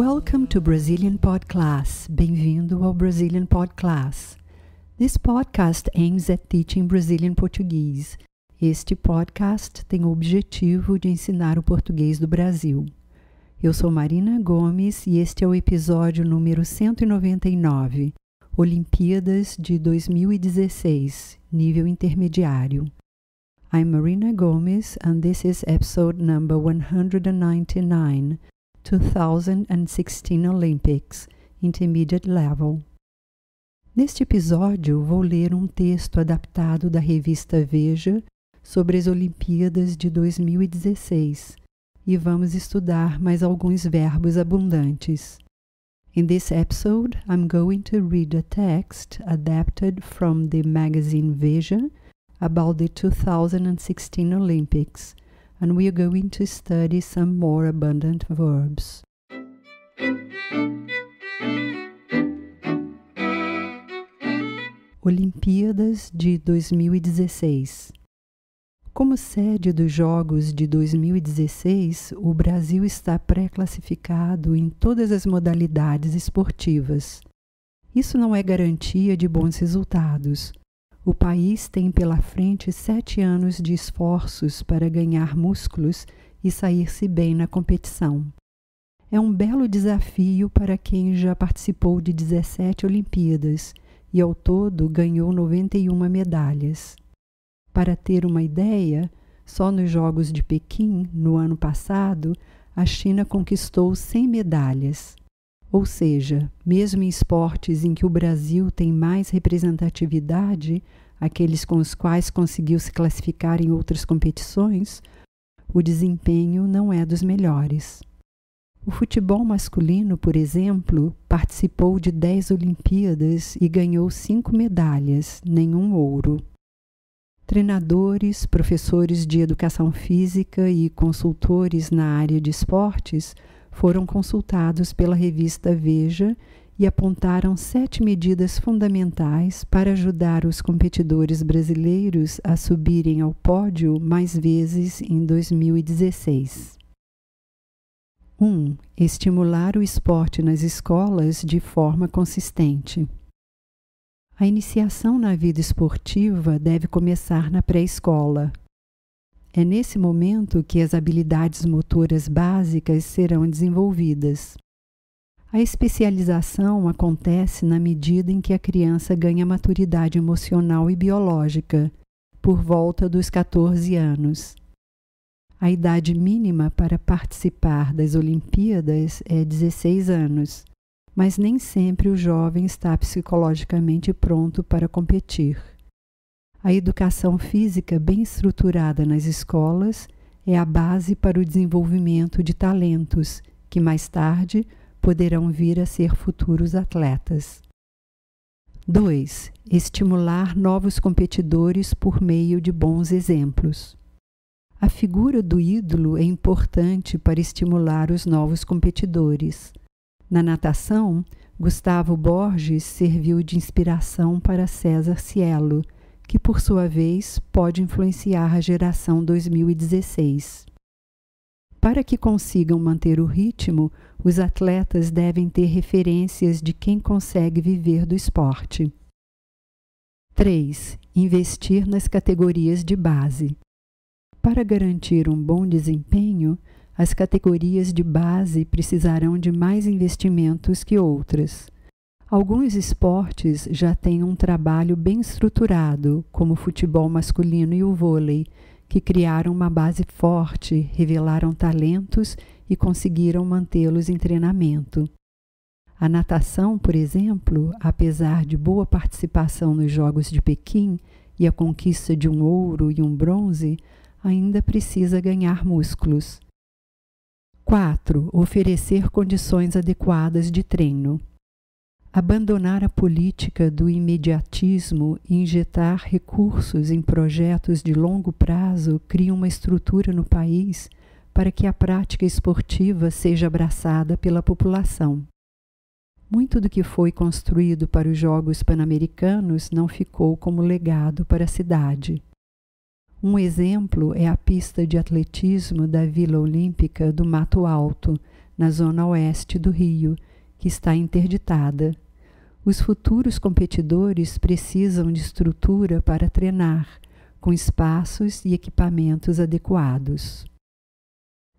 Welcome to Brazilian Pod Class. Bem-vindo ao Brazilian Pod Class. This podcast aims at teaching Brazilian Portuguese. Este podcast tem o objetivo de ensinar o português do Brasil. Eu sou Marina Gomes e este é o episódio número 199, Olimpíadas de 2016, nível intermediário. I'm Marina Gomes and this is episode number 199, 2016 Olympics, Intermediate Level. Neste episódio, vou ler um texto adaptado da revista Veja sobre as Olimpíadas de 2016 e vamos estudar mais alguns verbos abundantes. In this episode, I'm going to read a text adapted from the magazine Veja about the 2016 Olympics, and we are going to study some more abundant verbs. Olimpíadas de 2016. Como sede dos Jogos de 2016, o Brasil está pré-classificado em todas as modalidades esportivas. Isso não é garantia de bons resultados. O país tem pela frente 7 anos de esforços para ganhar músculos e sair-se bem na competição. É um belo desafio para quem já participou de 17 Olimpíadas e, ao todo, ganhou 91 medalhas. Para ter uma ideia, só nos Jogos de Pequim, no ano passado, a China conquistou 100 medalhas. Ou seja, mesmo em esportes em que o Brasil tem mais representatividade, aqueles com os quais conseguiu se classificar em outras competições, o desempenho não é dos melhores. O futebol masculino, por exemplo, participou de 10 Olimpíadas e ganhou 5 medalhas, nenhum ouro. Treinadores, professores de educação física e consultores na área de esportes foram consultados pela revista Veja e apontaram 7 medidas fundamentais para ajudar os competidores brasileiros a subirem ao pódio mais vezes em 2016. 1. Estimular o esporte nas escolas de forma consistente. A iniciação na vida esportiva deve começar na pré-escola. É nesse momento que as habilidades motoras básicas serão desenvolvidas. A especialização acontece na medida em que a criança ganha maturidade emocional e biológica, por volta dos 14 anos. A idade mínima para participar das Olimpíadas é 16 anos, mas nem sempre o jovem está psicologicamente pronto para competir. A educação física bem estruturada nas escolas é a base para o desenvolvimento de talentos, que mais tarde poderão vir a ser futuros atletas. 2. Estimular novos competidores por meio de bons exemplos. A figura do ídolo é importante para estimular os novos competidores. Na natação, Gustavo Borges serviu de inspiração para César Cielo, que, por sua vez, pode influenciar a geração 2016. Para que consigam manter o ritmo, os atletas devem ter referências de quem consegue viver do esporte. 3. Investir nas categorias de base. Para garantir um bom desempenho, as categorias de base precisarão de mais investimentos que outras. Alguns esportes já têm um trabalho bem estruturado, como o futebol masculino e o vôlei, que criaram uma base forte, revelaram talentos e conseguiram mantê-los em treinamento. A natação, por exemplo, apesar de boa participação nos Jogos de Pequim e a conquista de um ouro e um bronze, ainda precisa ganhar músculos. 4. Oferecer condições adequadas de treino. Abandonar a política do imediatismo e injetar recursos em projetos de longo prazo cria uma estrutura no país para que a prática esportiva seja abraçada pela população. Muito do que foi construído para os Jogos Pan-Americanos não ficou como legado para a cidade. Um exemplo é a pista de atletismo da Vila Olímpica do Mato Alto, na zona oeste do Rio, que está interditada. Os futuros competidores precisam de estrutura para treinar, com espaços e equipamentos adequados.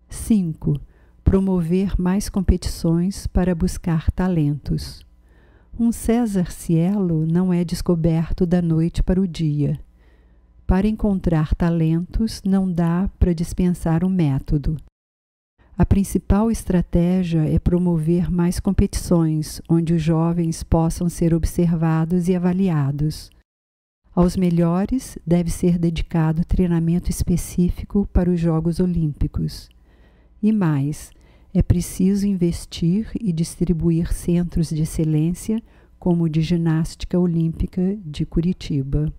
5. Promover mais competições para buscar talentos. Um César Cielo não é descoberto da noite para o dia. Para encontrar talentos, não dá para dispensar um método. A principal estratégia é promover mais competições, onde os jovens possam ser observados e avaliados. Aos melhores, deve ser dedicado treinamento específico para os Jogos Olímpicos. E mais, é preciso investir e distribuir centros de excelência, como o de ginástica olímpica de Curitiba.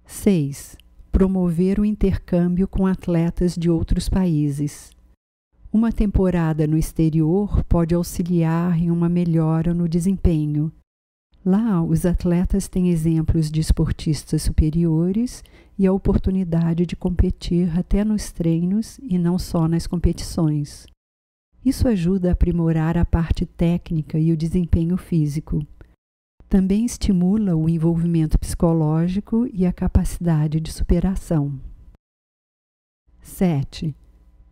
6. Promover o intercâmbio com atletas de outros países. Uma temporada no exterior pode auxiliar em uma melhora no desempenho. Lá, os atletas têm exemplos de esportistas superiores e a oportunidade de competir até nos treinos e não só nas competições. Isso ajuda a aprimorar a parte técnica e o desempenho físico. Também estimula o envolvimento psicológico e a capacidade de superação. 7.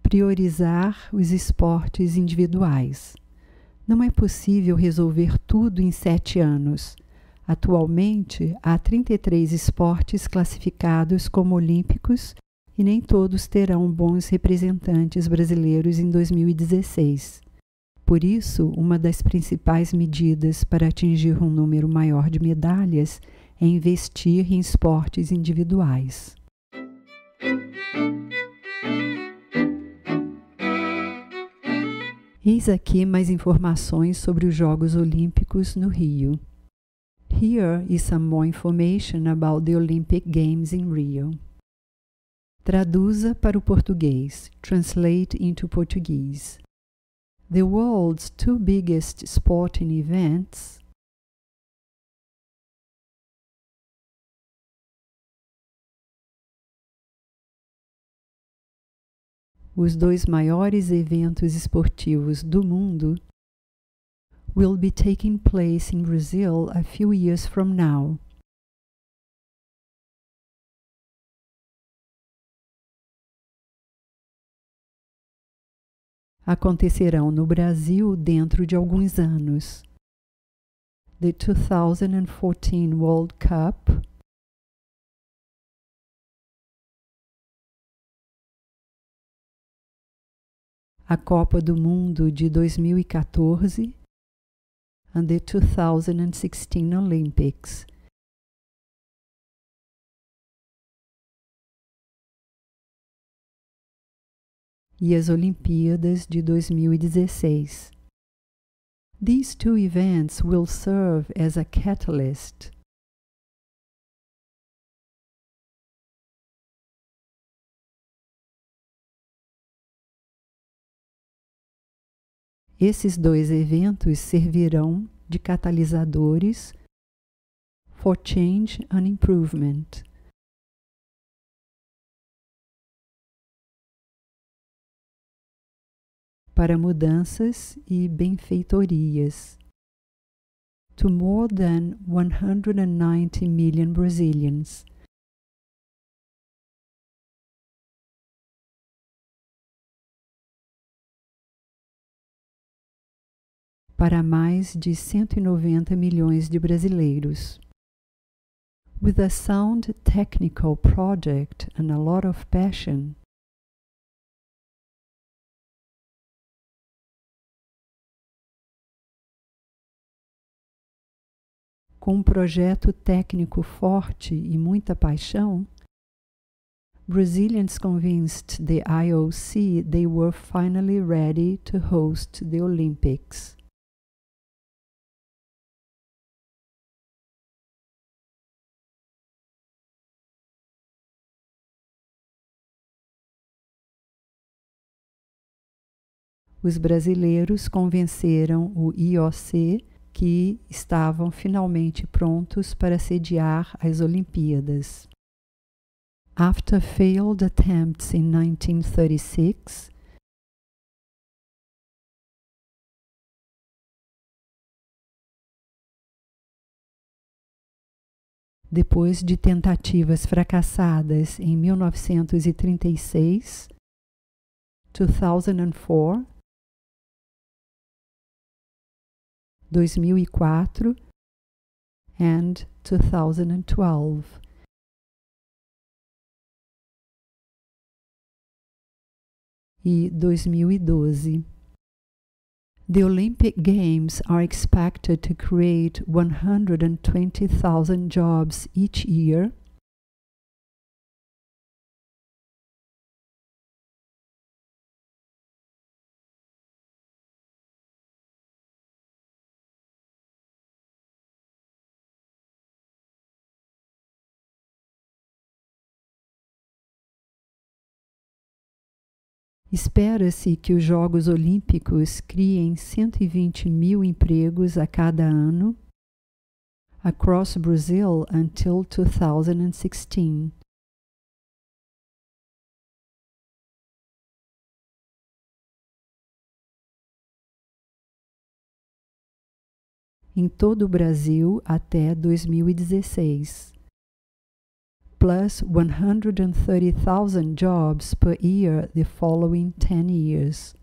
Priorizar os esportes individuais. Não é possível resolver tudo em 7 anos. Atualmente, há 33 esportes classificados como olímpicos e nem todos terão bons representantes brasileiros em 2016. Por isso, uma das principais medidas para atingir um número maior de medalhas é investir em esportes individuais. Eis aqui mais informações sobre os Jogos Olímpicos no Rio. Here is some more information about the Olympic Games in Rio. Traduza para o português. Translate into Portuguese. The world's 2 biggest sporting events os 2 maiores eventos esportivos do mundo will be taking place in Brazil a few years from now. Acontecerão no Brasil dentro de alguns anos. The 2014 World Cup a Copa do Mundo de 2014 and the 2016 Olympics. E as Olimpíadas de 2016. These 2 events will serve as a catalyst Esses 2 eventos servirão de catalisadores for change and improvement. Para mudanças e benfeitorias. To more than 190 million Brazilians. Para mais de 190 milhões de brasileiros. With a sound technical project and a lot of passion. Com um projeto técnico forte e muita paixão, Brazilians convinced the IOC they were finally ready to host the Olympics. Os brasileiros convenceram o IOC que estavam finalmente prontos para sediar as Olimpíadas. After failed attempts in 1936, Depois de tentativas fracassadas em 1936, 2004, 2004 and 2012. E 2012. The Olympic Games are expected to create 120,000 jobs each year, espera-se que os Jogos Olímpicos criem 120 mil empregos a cada ano across Brazil until 2016. Em todo o Brasil até 2016. Plus 130,000 jobs per year the following 10 years.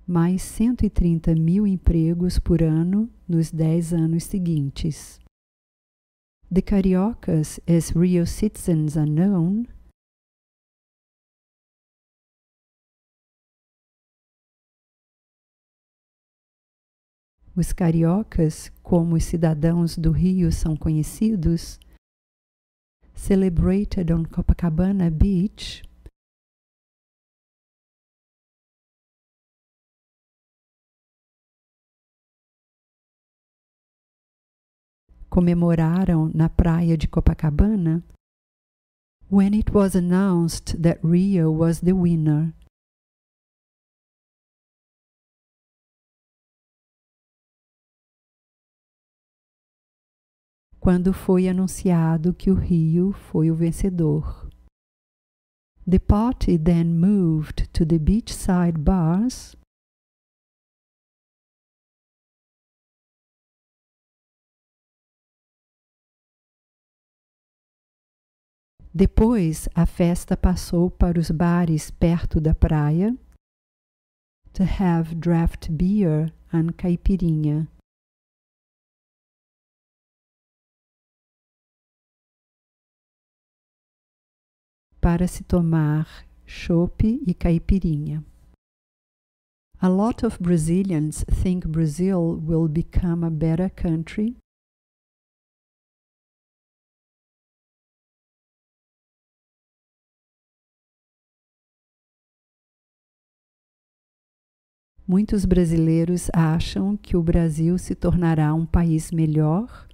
Mais 130 mil empregos por ano nos 10 anos seguintes. The Cariocas, as Rio citizens are known, os cariocas, como os cidadãos do Rio são conhecidos, celebrated on Copacabana Beach, comemoraram na praia de Copacabana, when it was announced that Rio was the winner. Quando foi anunciado que o Rio foi o vencedor. The party then moved to the beachside bars, depois a festa passou para os bares perto da praia, to have draft beer and caipirinha. Para se tomar chopp e caipirinha. A lot of Brazilians think Brazil will become a better country. Muitos brasileiros acham que o Brasil se tornará um país melhor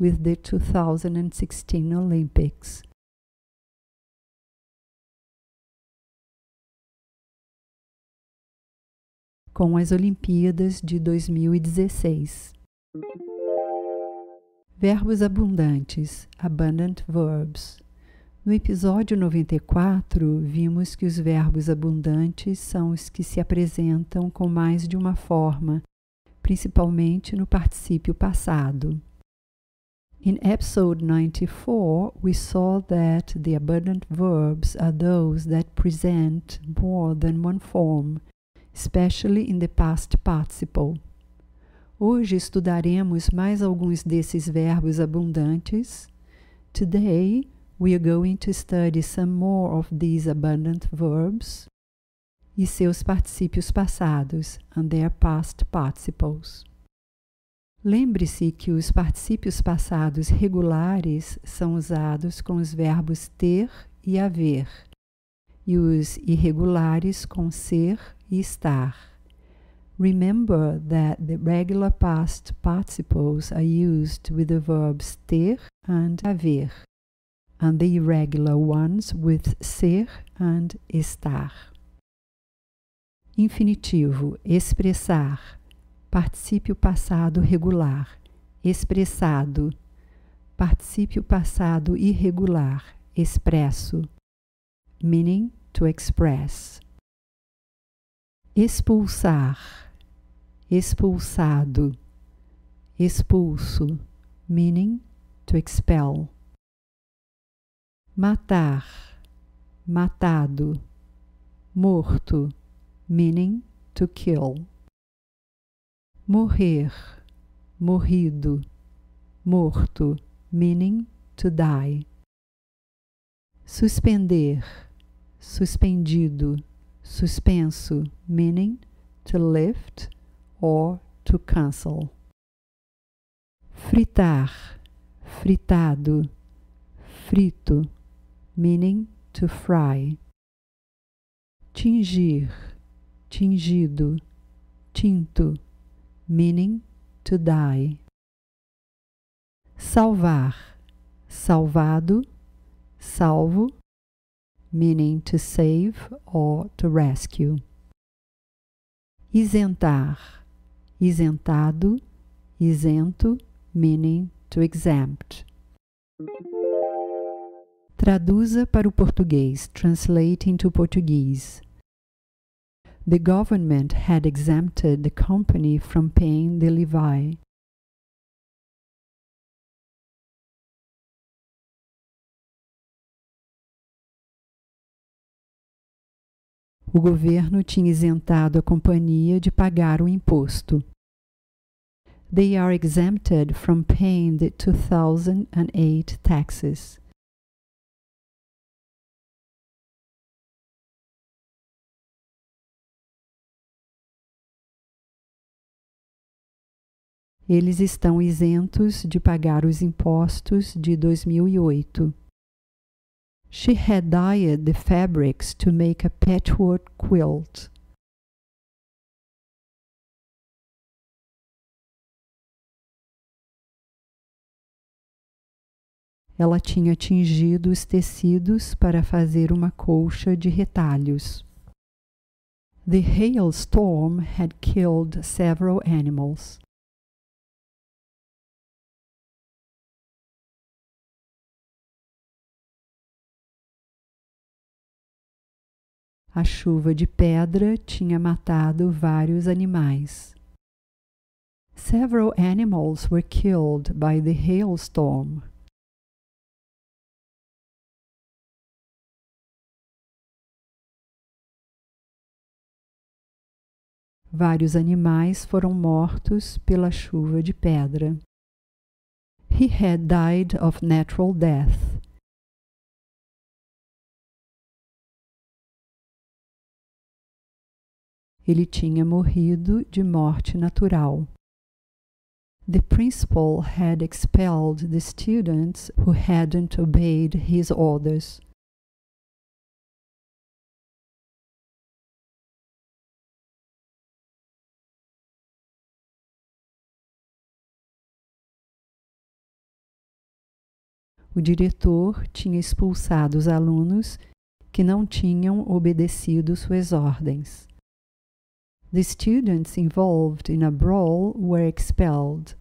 with the 2016 Olympics. Com as Olimpíadas de 2016. Verbos abundantes, abundant verbs. No episódio 94, vimos que os verbos abundantes são os que se apresentam com mais de uma forma, principalmente no particípio passado. In episode 94, we saw that the abundant verbs are those that present more than one form, especially in the past participle. Hoje estudaremos mais alguns desses verbos abundantes. Today, we are going to study some more of these abundant verbs e seus particípios passados, and their past participles. Lembre-se que os particípios passados regulares são usados com os verbos ter e haver, e os irregulares com ser e estar. Remember that the regular past participles are used with the verbs ter and haver, and the irregular ones with ser and estar. Infinitivo, expressar. Particípio passado regular, expressado. Particípio passado irregular, expresso. meaning to express. Expulsar, expulsado, expulso, meaning to expel. Matar, matado, morto, meaning to kill. Morrer, morrido, morto, meaning to die. Suspender, suspendido, suspenso, meaning to lift or to cancel. Fritar, fritado, frito, meaning to fry. Tingir, tingido, tinto, meaning to dye. Salvar, salvado, salvo, meaning to save or to rescue. Isentar, isentado, isento, meaning to exempt. Traduza para o português. Translate into Portuguese. The government had exempted the company from paying the levy. O governo tinha isentado a companhia de pagar o imposto. They are exempted from paying the 2008 taxes. Eles estão isentos de pagar os impostos de 2008. She had dyed the fabrics to make a patchwork quilt. Ela tinha tingido os tecidos para fazer uma colcha de retalhos. The hailstorm had killed several animals. A chuva de pedra tinha matado vários animais. Several animals were killed by the hailstorm. Vários animais foram mortos pela chuva de pedra. He had died of natural death. Ele tinha morrido de morte natural. The principal had expelled the students who hadn't obeyed his orders. O diretor tinha expulsado os alunos que não tinham obedecido suas ordens. The students involved in a brawl were expelled.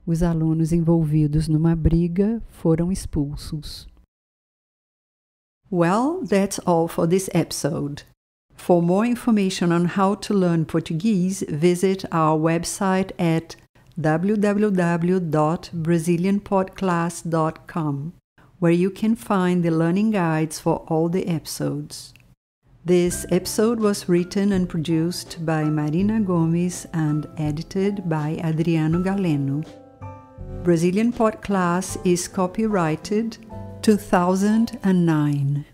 Os alunos envolvidos numa briga foram expulsos. Well, that's all for this episode. For more information on how to learn Portuguese, visit our website at www.brazilianpodclass.com, where you can find the learning guides for all the episodes. This episode was written and produced by Marina Gomes and edited by Adriano Galeno. Brazilian Pod Class is copyrighted 2009.